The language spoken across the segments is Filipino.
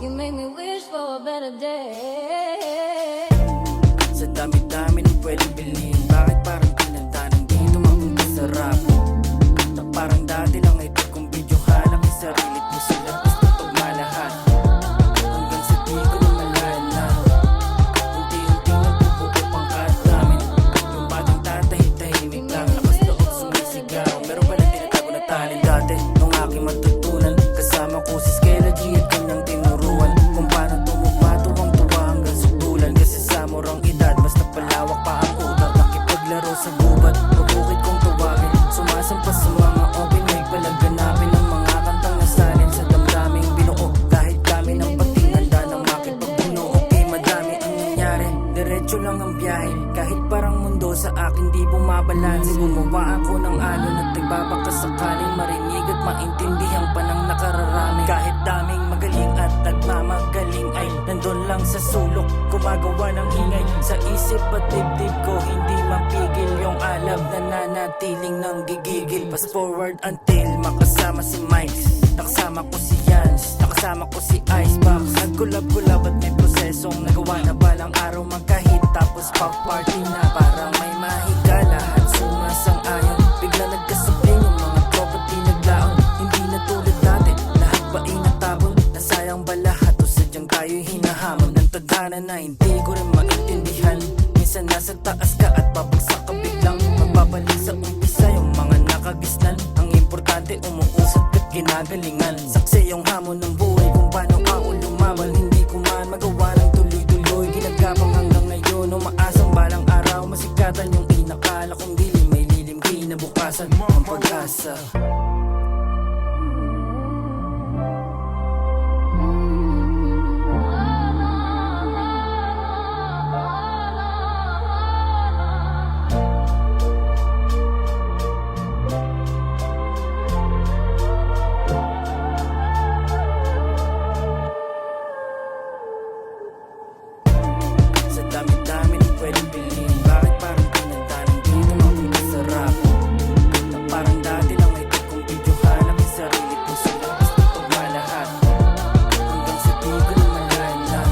You make me wish for a better day. Sa dami-dami ng pwedeng bilhin, bakit parang pinagda ng dito mapunta sa rap? Na parang dati lang ito kung video halak yung sarilit mo sila gusto pagmalahat. Hanggang sa di ko na malala, unti-unti nagpupupo pangkat namin. Yung batang tatahimik lang, lakas loob sumisigaw, meron pala tinatago na talent dati nung aking matutunan. Kasama ko si Skella G at kanyang tinuruan kung paano tumupa, tuwang-tuwa hanggang sutulan. Kasi sa murang edad, mas napalawak pa ang utak. Nakipaglaro sa gubat, mabukid kong tawagin. Sumasampas sa mga open mic, palaganapin ang mga kantang nasalin sa damdaming binuo. Kahit kami ng pating handa ng makipagbuno. Okay, madami ang nangyari, diretso lang ang biyahe. Kahit parang mundo sa akin di bumabalanse. Gumawa ako ng alon at nagbabaka sakaling marinig at maintindihan pa ng nakararami. Kahit daming magaling at nagmamagaling ay nandun lang sa sulok, gumagawa ng ingay sa isip at dibdib ko. Hindi mapigil yung alab na nanatiling nang gigigil. Fast forward until makasama si Mike, nakasama ko si Jans, nakasama ko si Icebox. Nagkulab-kulab at may prosesong nagawa na balang araw magkahit. Tapos pop party na para may mahiga, lahat sumasang-ayon. Bigla nagkasabing yung mga tropa di naglaon. Hindi na tulad dati, lahat ba ay natapon? Nasayang ba lahat o sadyang tayo'y hinahamon ng tadhana na hindi ko rin maintindihan. Minsan nasa taas ka at babagsak ka biglang magbabalik sa umpisa yung mga nakagisnan. Ang importante umuusap at ginagalingan. Saksi yung hamon ng buhay kung paano ako lumaban. Hindi ko man magawa ng tuloy-tuloy, ginagapang hanggang ngayon. Umaasang balang araw masikatan yung inakala kong dilim. May lilim kinabukasan ang pag-asa. Sa dami-dami ng pwedeng bilhin, bakit parang pinagda ng dito mapunta sa rap? Na parang dati lang ito kung video halak yung sarili ko sila gusto pagmalahat. Hanggang sa di ko na malala,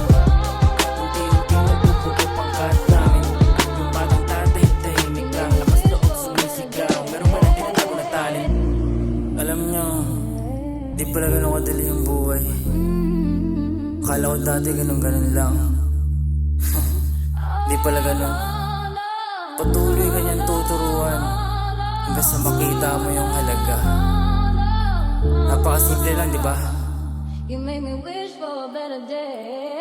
unti-unti nagpupupo pangkat namin. Yung batang tatahimik lang, lakas loob sumisigaw, meron pala tinatago na talent. Alam nyo, di pala ganun kadali yung buhay. Akala ko dati ganun-ganun lang. Di pala ganun. Patuloy ka niyang tuturuan hanggang sa makita mo yung halaga. Napakasimple lang, di ba? You make me wish for a better day.